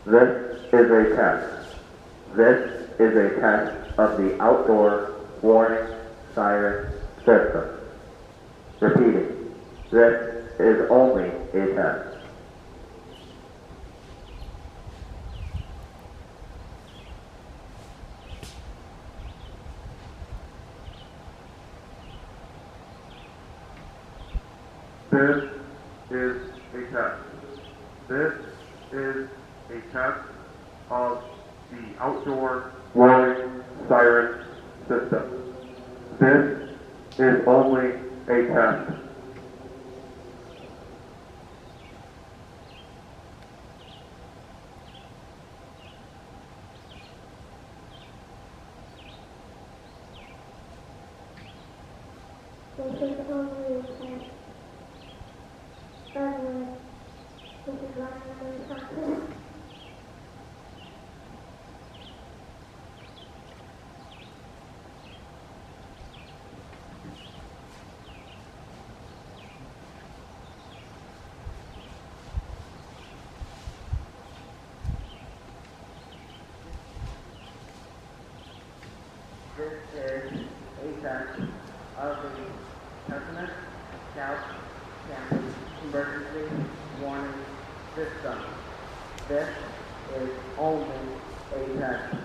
This is a test. This is a test of the Outdoor Warning Siren system. Repeating, this is only a test. This is a test. This is a test of the Outdoor Warning Siren system. This is only a test. This is only a test. This is Minnesconsin. This is a test of the Estimate, Scout, Campus, Emergency Warning System. This is only a test.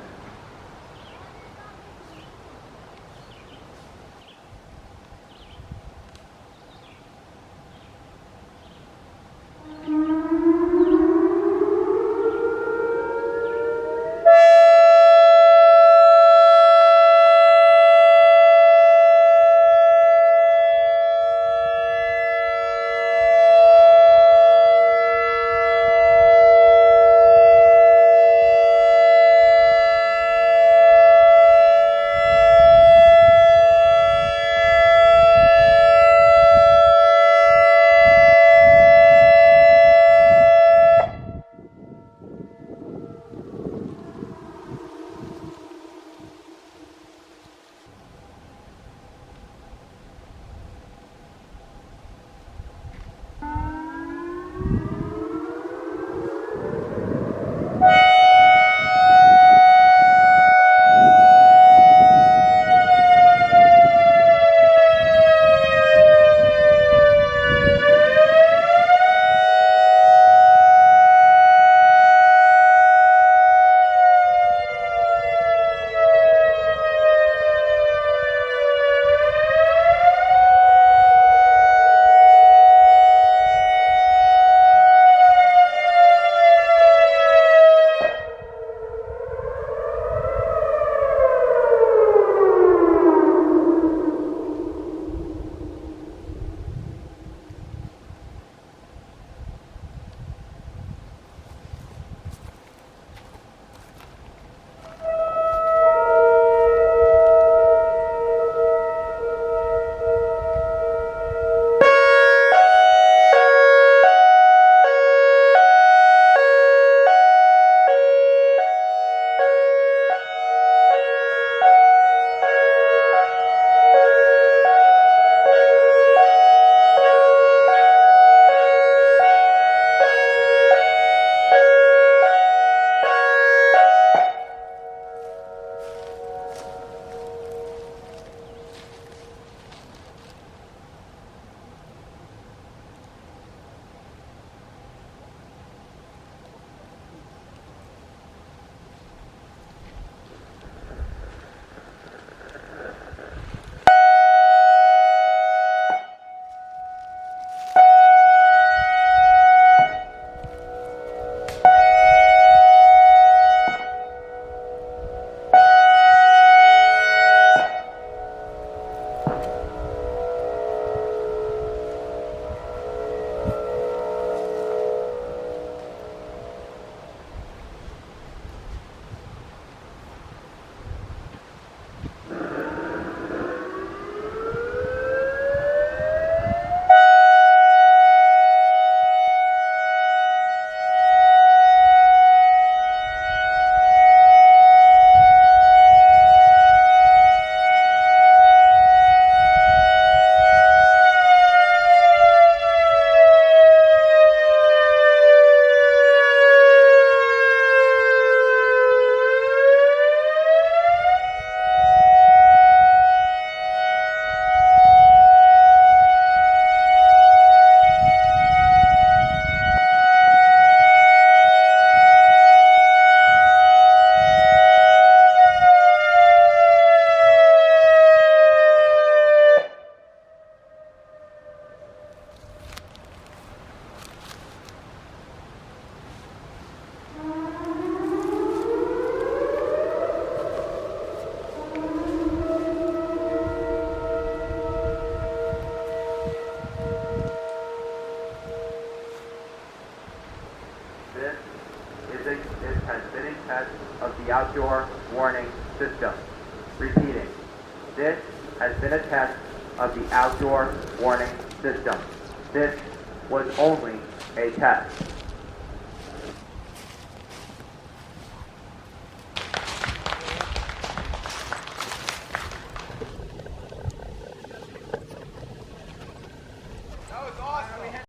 outdoor warning system. Repeating, this has been a test of the outdoor warning system. This was only a test.